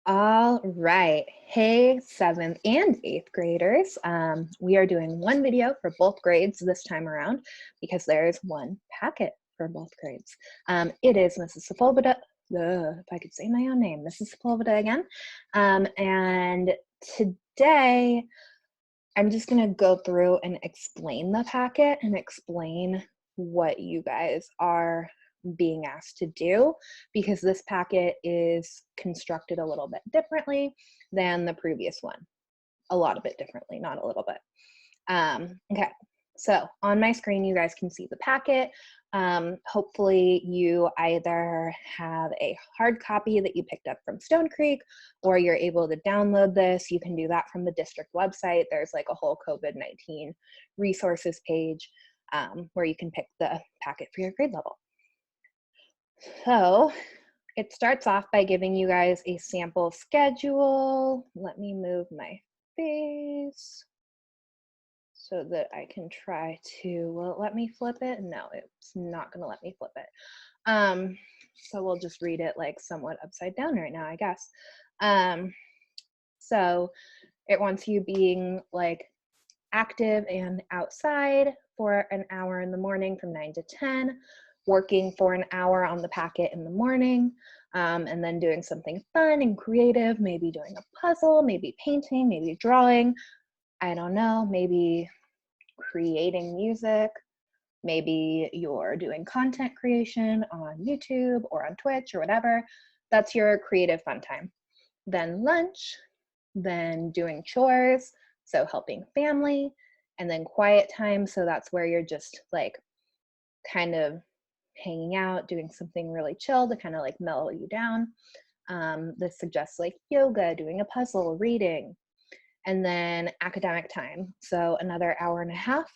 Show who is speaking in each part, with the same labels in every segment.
Speaker 1: All right. Hey, seventh and eighth graders. We are doing one video for both grades this time around because there is one packet for both grades. It is Mrs. Sepulveda, if I could say my own name, Mrs. Sepulveda again. And today I'm just going to go through and explain the packet and explain what you guys are being asked to do, because this packet is constructed a little bit differently than the previous one. A lot of bit differently, not a little bit. Okay, so on my screen, you guys can see the packet. Hopefully you either have a hard copy that you picked up from Stone Creek, or you're able to download this. You can do that from the district website. There's like a whole COVID-19 resources page where you can pick the packet for your grade level. So it starts off by giving you guys a sample schedule. Let me move my face so that I can try to, will it let me flip it? No, it's not gonna let me flip it. So we'll just read it like somewhat upside down right now, I guess. So it wants you being like active and outside for an hour in the morning from 9 to 10, working for an hour on the packet in the morning, and then doing something fun and creative, maybe doing a puzzle, maybe painting, maybe drawing, I don't know, maybe creating music, maybe you're doing content creation on YouTube or on Twitch or whatever. That's your creative fun time. Then lunch, then doing chores, so helping family, and then quiet time. So that's where you're just like kind of hanging out, doing something really chill to kind of like mellow you down. This suggests like yoga, doing a puzzle, reading, and then academic time. So another hour and a half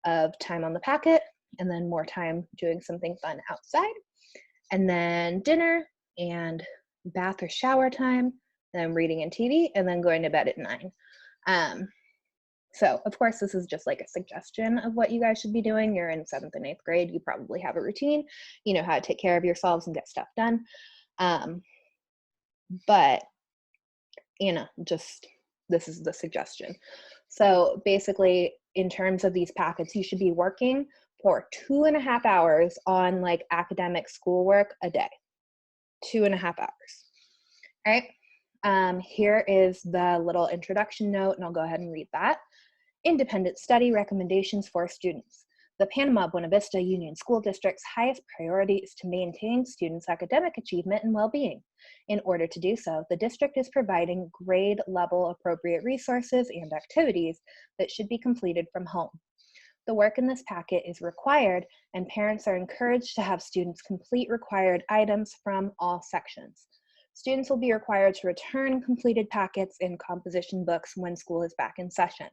Speaker 1: of time on the packet, and then more time doing something fun outside, and then dinner and bath or shower time, and then reading and TV, and then going to bed at 9. So of course, this is just like a suggestion of what you guys should be doing. You're in 7th and 8th grade. You probably have a routine. You know how to take care of yourselves and get stuff done. But, just this is the suggestion. So basically, in terms of these packets, you should be working for 2.5 hours on like academic schoolwork a day. 2.5 hours. All right. Here is the little introduction note, and I'll go ahead and read that. Independent study recommendations for students. The Panama-Buena Vista Union School District's highest priority is to maintain students' academic achievement and well-being. In order to do so, the district is providing grade-level appropriate resources and activities that should be completed from home. The work in this packet is required, and parents are encouraged to have students complete required items from all sections. Students will be required to return completed packets and composition books when school is back in session.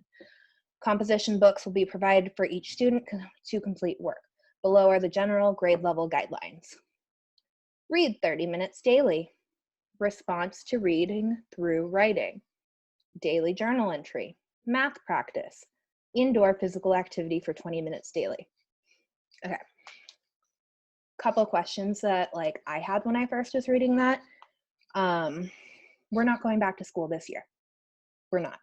Speaker 1: Composition books will be provided for each student to complete work. Below are the general grade level guidelines. Read 30 minutes daily. Response to reading through writing. Daily journal entry. Math practice. Indoor physical activity for 20 minutes daily. Okay. Couple questions that like I had when I first was reading that. We're not going back to school this year. We're not.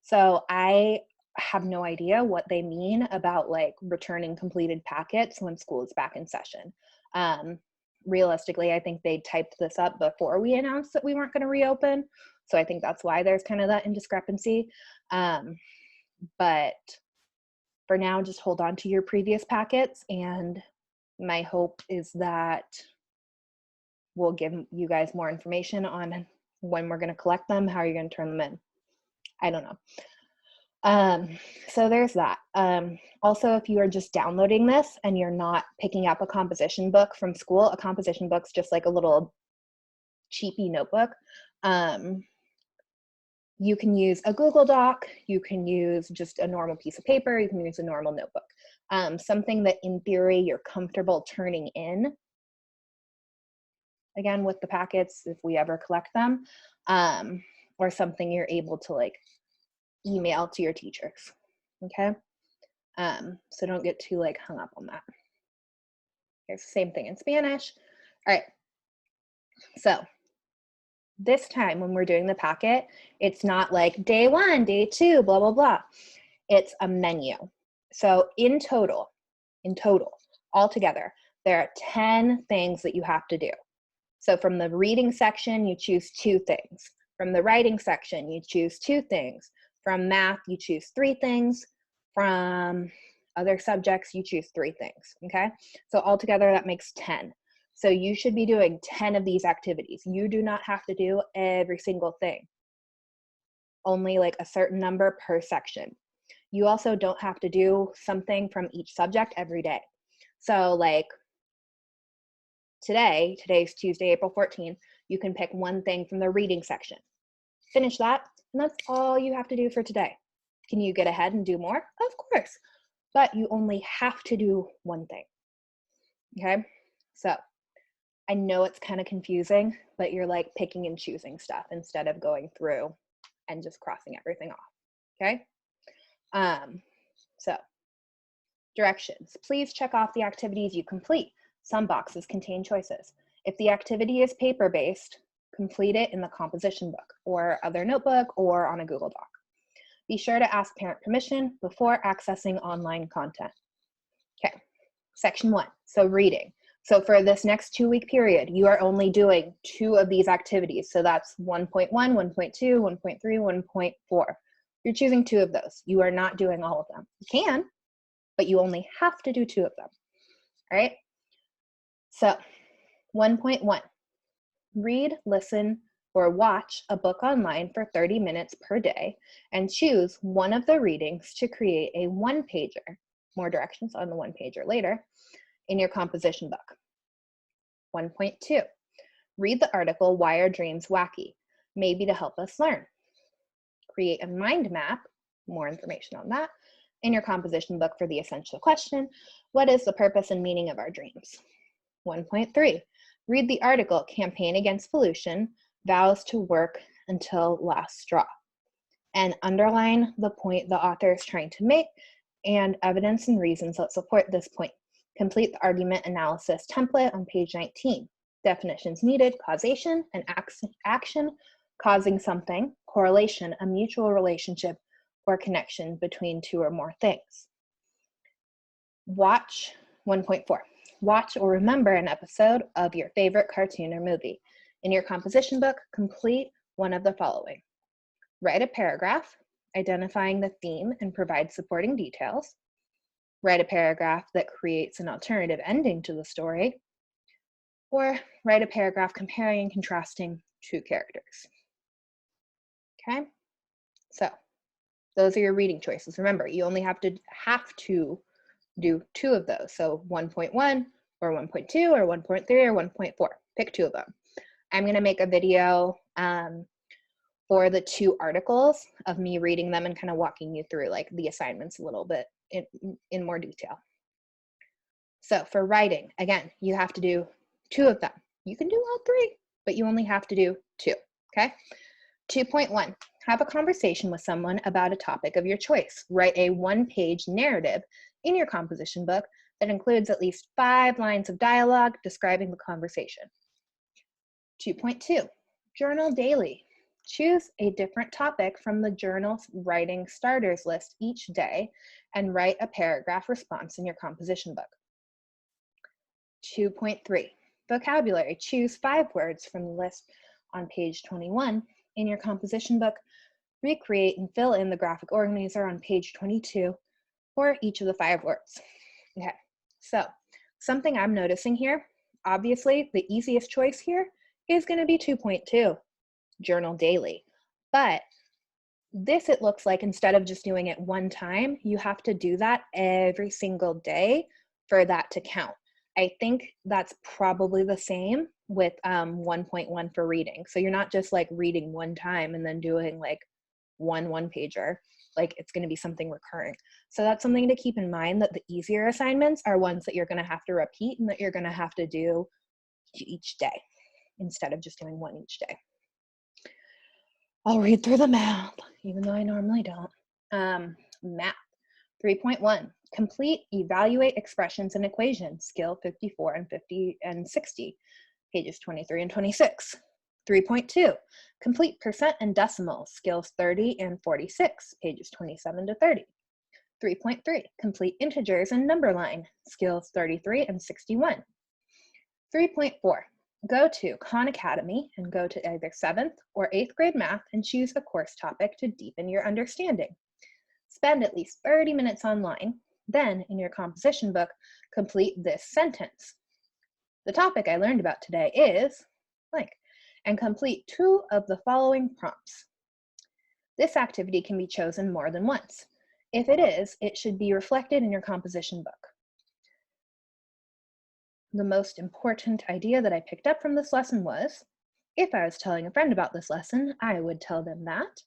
Speaker 1: So I have no idea what they mean about like returning completed packets when school is back in session. Realistically, I think they typed this up before we announced that we weren't going to reopen. So I think that's why there's kind of that indiscrepancy. But for now, just hold on to your previous packets. And my hope is that we'll give you guys more information on when we're going to collect them, how you're going to turn them in. I don't know. So there's that. Also, if you are just downloading this and you're not picking up a composition book from school, a composition book's just like a little cheapy notebook. You can use a Google Doc, you can use just a normal piece of paper, you can use a normal notebook. Something that in theory you're comfortable turning in, again, with the packets, if we ever collect them, or something you're able to like email to your teachers, okay? So don't get too like hung up on that. Here's the same thing in Spanish. All right, so this time when we're doing the packet, it's not like day 1, day 2, blah, blah, blah. It's a menu. So in total, altogether, there are 10 things that you have to do. So from the reading section, you choose 2 things. From the writing section, you choose 2 things. From math, you choose 3 things. From other subjects, you choose 3 things, okay? So altogether, that makes 10. So you should be doing 10 of these activities. You do not have to do every single thing. Only like a certain number per section. You also don't have to do something from each subject every day. So like today's Tuesday, April 14th, you can pick one thing from the reading section. Finish that, and that's all you have to do for today. Can you get ahead and do more? Of course, but you only have to do one thing, okay? So I know it's kind of confusing, but you're like picking and choosing stuff instead of going through and just crossing everything off, okay? So directions. Please check off the activities you complete. Some boxes contain choices. If the activity is paper-based, complete it in the composition book or other notebook or on a Google Doc. Be sure to ask parent permission before accessing online content. Okay, section 1, so reading. So for this next 2-week period, you are only doing 2 of these activities. So that's 1.1, 1.2, 1.3, 1.4. You're choosing 2 of those. You are not doing all of them. You can, but you only have to do 2 of them, all right? So 1.1, read, listen, or watch a book online for 30 minutes per day and choose one of the readings to create a 1-pager, more directions on the 1-pager later, in your composition book. 1.2, read the article, Why Are Dreams Wacky? Maybe to help us learn. Create a mind map, more information on that, in your composition book for the essential question, what is the purpose and meaning of our dreams? 1.3, read the article, Campaign Against Pollution, Vows to Work Until Last Straw, and underline the point the author is trying to make and evidence and reasons that support this point. Complete the argument analysis template on page 19. Definitions needed, causation, and action causing something, correlation, a mutual relationship or connection between 2 or more things. Watch 1.4. Watch or remember an episode of your favorite cartoon or movie. In your composition book, complete one of the following. Write a paragraph identifying the theme and provide supporting details. Write a paragraph that creates an alternative ending to the story. Or write a paragraph comparing and contrasting 2 characters. Okay? So those are your reading choices. Remember, you only have to do 2 of those. So 1.1 or 1.2 or 1.3 or 1.4. Pick 2 of them. I'm going to make a video for the 2 articles of me reading them and kind of walking you through like the assignments a little bit in more detail. So for writing, again, you have to do 2 of them. You can do all 3, but you only have to do 2, okay? 2.1, have a conversation with someone about a topic of your choice. Write a 1-page narrative in your composition book that includes at least 5 lines of dialogue describing the conversation. 2.2, journal daily. Choose a different topic from the journal's writing starters list each day and write a paragraph response in your composition book. 2.3, vocabulary. Choose 5 words from the list on page 21 in your composition book. Recreate and fill in the graphic organizer on page 22 for each of the 5 words. Okay, so something I'm noticing here, obviously the easiest choice here is going to be 2.2, journal daily. But this, it looks like instead of just doing it one time, you have to do that every single day for that to count. I think that's probably the same with 1.1 for reading. So you're not just like reading one time and then doing like one 1-pager, like it's going to be something recurring. So that's something to keep in mind, that the easier assignments are ones that you're going to have to repeat and that you're going to have to do each day instead of just doing one each day. I'll read through the math, even though I normally don't. Math. 3.1, complete, evaluate expressions and equations, skill 54 and 60, pages 23 and 26. 3.2, complete percent and decimal, skills 30 and 46, pages 27 to 30. 3.3, complete integers and number line, skills 33 and 61. 3.4, go to Khan Academy and go to either 7th or 8th grade math and choose a course topic to deepen your understanding. Spend at least 30 minutes online. Then, in your composition book, complete this sentence. The topic I learned about today is blank, and complete 2 of the following prompts. This activity can be chosen more than once. If it is, it should be reflected in your composition book. The most important idea that I picked up from this lesson was, if I was telling a friend about this lesson, I would tell them that.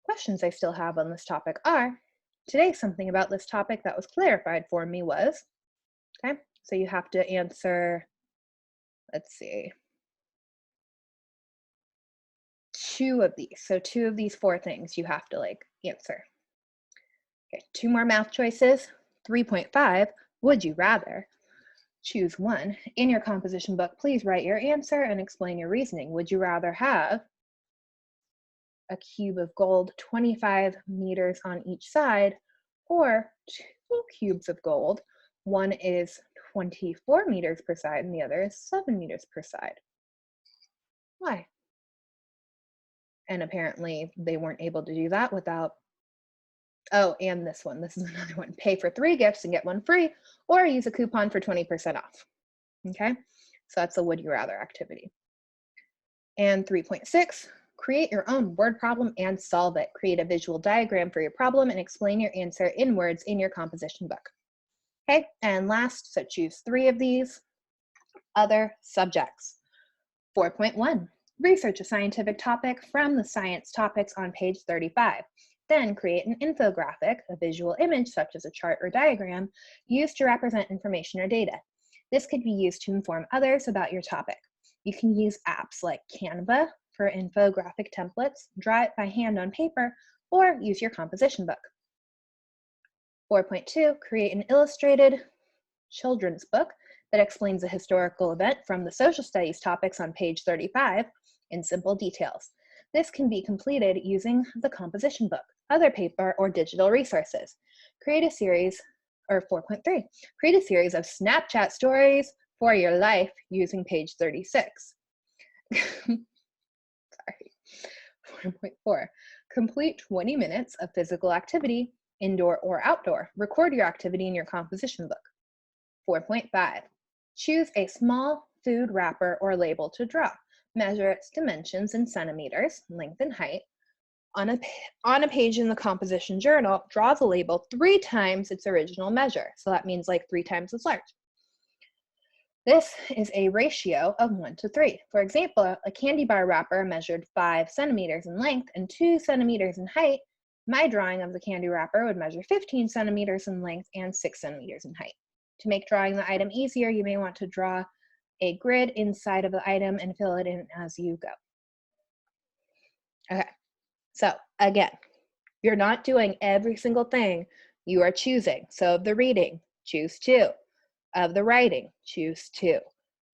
Speaker 1: Questions I still have on this topic are, today something about this topic that was clarified for me was, okay, so you have to answer, let's see, 2 of these. So 2 of these 4 things you have to answer. Okay, 2 more math choices. 3.5, would you rather? Choose 1. In your composition book, please write your answer and explain your reasoning. Would you rather have a cube of gold 25 meters on each side, or 2 cubes of gold? One is 24 meters per side and the other is 7 meters per side. Why? And apparently they weren't able to do that without, oh, and this one, this is another one. Pay for 3 gifts and get 1 free, or use a coupon for 20% off. Okay, so that's a would you rather activity. And 3.6, create your own word problem and solve it. Create a visual diagram for your problem and explain your answer in words in your composition book. Okay, and last, so choose 3 of these. Other subjects. 4.1, research a scientific topic from the science topics on page 35. Then create an infographic, a visual image such as a chart or diagram, used to represent information or data. This could be used to inform others about your topic. You can use apps like Canva for infographic templates, draw it by hand on paper, or use your composition book. 4.2, create an illustrated children's book that explains a historical event from the social studies topics on page 35 in simple details. This can be completed using the composition book, other paper, or digital resources. Create a series, or 4.3, create a series of Snapchat stories for your life using page 36. Sorry. 4.4, complete 20 minutes of physical activity, indoor or outdoor. Record your activity in your composition book. 4.5, choose a small food wrapper or label to draw. Measure its dimensions in centimeters, length and height. On a page in the composition journal, draw the label 3 times its original measure. So that means like 3 times as large. This is a ratio of 1 to 3. For example, a candy bar wrapper measured 5 centimeters in length and 2 centimeters in height. My drawing of the candy wrapper would measure 15 centimeters in length and 6 centimeters in height. To make drawing the item easier, you may want to draw a grid inside of the item and fill it in as you go. Okay, so again, you're not doing every single thing, you are choosing. So of the reading, choose 2. Of the writing, choose 2.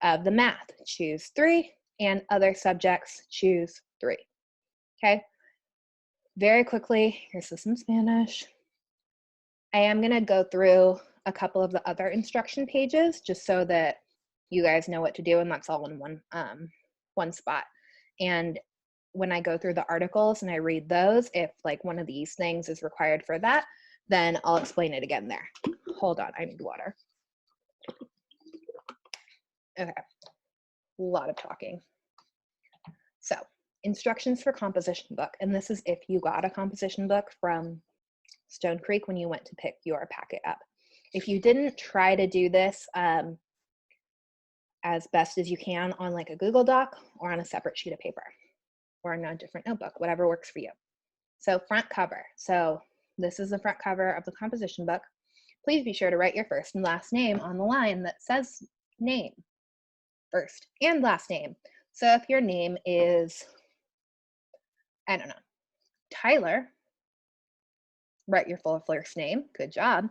Speaker 1: Of the math, choose 3. And other subjects, choose 3. Okay, very quickly, here's this in Spanish. I am gonna go through a couple of the other instruction pages just so that you guys know what to do, and that's all in one spot. And when I go through the articles and I read those, if like one of these things is required for that, then I'll explain it again there. Hold on, I need water. Okay, a lot of talking. So, instructions for composition book, and this is if you got a composition book from Stone Creek when you went to pick your packet up. If you didn't, try to do this as best as you can on like a Google Doc or on a separate sheet of paper or in a different notebook, whatever works for you. So front cover. So this is the front cover of the composition book. Please be sure to write your first and last name on the line that says name, first and last name. So if your name is, I don't know, Tyler, write your full first name, good job,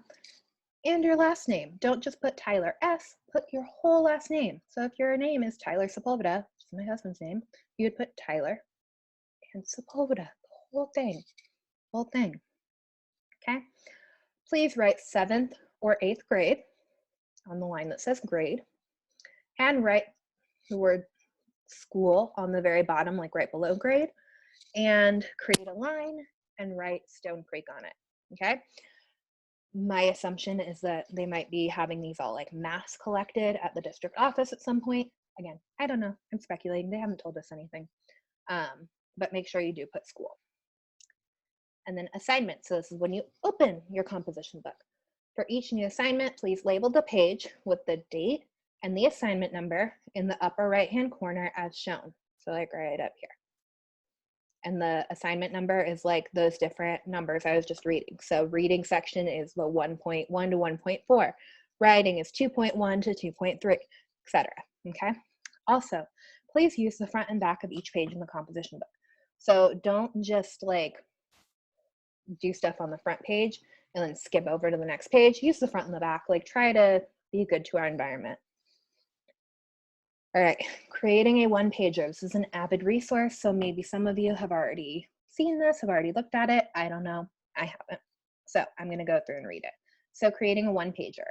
Speaker 1: and your last name. Don't just put Tyler S, put your whole last name. So if your name is Tyler Sepulveda, is my husband's name, you would put Tyler and Sepulveda, the whole thing, okay? Please write 7th or 8th grade on the line that says grade, and write the word school on the very bottom, like right below grade, and create a line and write Stone Creek on it, okay? My assumption is that they might be having these all like mass collected at the district office at some point. Again, I don't know, I'm speculating, they haven't told us anything. But make sure you do put school. And then assignment, so this is when you open your composition book. For each new assignment, please label the page with the date and the assignment number in the upper right-hand corner as shown. So like right up here. And the assignment number is like those different numbers I was just reading. So reading section is the 1.1 to 1.4. Writing is 2.1 to 2.3, etc. Okay? Also, please use the front and back of each page in the composition book. So don't just like do stuff on the front page and then skip over to the next page. Use the front and the back. Like try to be good to our environment. All right, creating a one-pager. This is an Avid resource, so maybe some of you have already seen this, have already looked at it. I don't know, I haven't. So I'm gonna go through and read it. So creating a one-pager.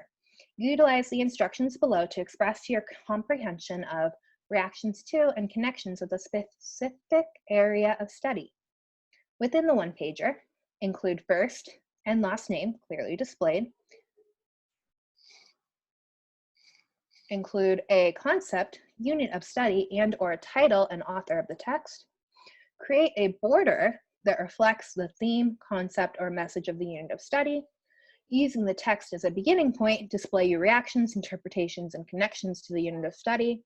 Speaker 1: Utilize the instructions below to express your comprehension of reactions to and connections with a specific area of study. Within the one-pager, include first and last name clearly displayed, include a concept, unit of study, and or a title and author of the text. Create a border that reflects the theme, concept, or message of the unit of study. Using the text as a beginning point, display your reactions, interpretations, and connections to the unit of study.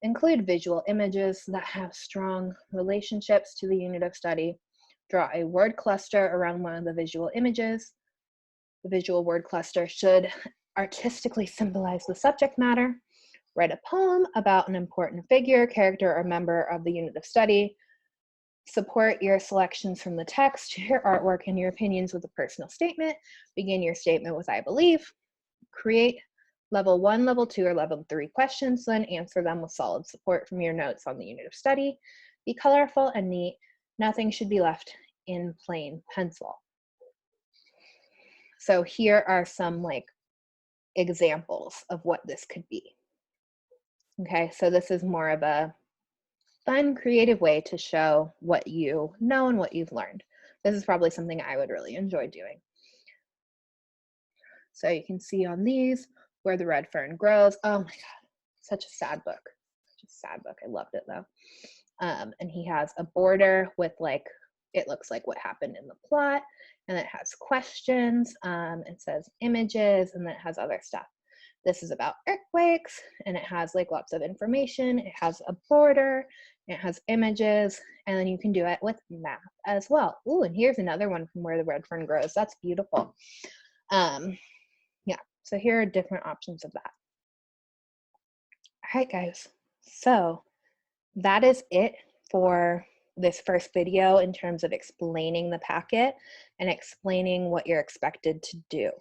Speaker 1: Include visual images that have strong relationships to the unit of study. Draw a word cluster around one of the visual images. The visual word cluster should artistically symbolize the subject matter. Write a poem about an important figure, character, or member of the unit of study. Support your selections from the text, your artwork, and your opinions with a personal statement. Begin your statement with I believe. Create level 1, level 2, or level 3 questions, then answer them with solid support from your notes on the unit of study. Be colorful and neat. Nothing should be left in plain pencil. So here are some like examples of what this could be. Okay, so this is more of a fun, creative way to show what you know and what you've learned. This is probably something I would really enjoy doing. So you can see on these Where the Red Fern Grows. Oh my God, such a sad book. Such a sad book. I loved it though. And he has a border with like, it looks like what happened in the plot, and it has questions, it says images, and then it has other stuff. This is about earthquakes, and it has like lots of information. It has a border, it has images, and then you can do it with math as well. Ooh, and here's another one from Where the Red Fern Grows. That's beautiful. Yeah, so here are different options of that. All right, guys, so that is it for this first video in terms of explaining the packet and explaining what you're expected to do.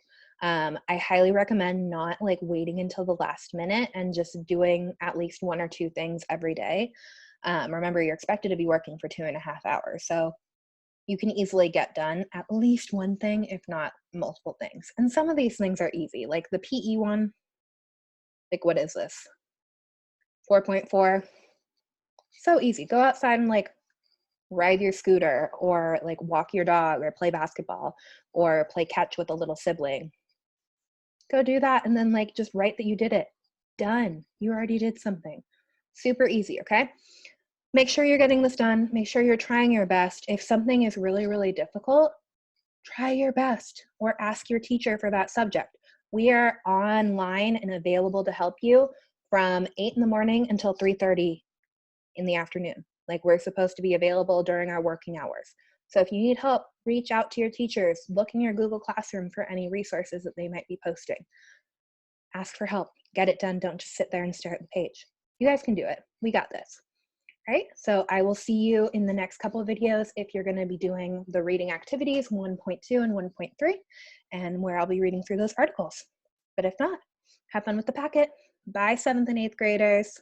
Speaker 1: I highly recommend not like waiting until the last minute and just doing at least 1 or 2 things every day. Remember, you're expected to be working for 2.5 hours, so you can easily get done at least one thing, if not multiple things. And some of these things are easy, like the PE one. Like, what is this? 4.4. So easy. Go outside and like ride your scooter, or like walk your dog, or play basketball, or play catch with a little sibling. Go do that, and then like just write that you did it. Done. You already did something. Super easy, okay? Make sure you're getting this done. Make sure you're trying your best. If something is really, really difficult, try your best, or ask your teacher for that subject. We are online and available to help you from 8 in the morning until 3:30 in the afternoon. Like, we're supposed to be available during our working hours. So if you need help, reach out to your teachers. Look in your Google Classroom for any resources that they might be posting. Ask for help. Get it done. Don't just sit there and stare at the page. You guys can do it. We got this. All right, so I will see you in the next couple of videos if you're going to be doing the reading activities 1.2 and 1.3, and where I'll be reading through those articles. But if not, have fun with the packet. Bye, 7th and 8th graders.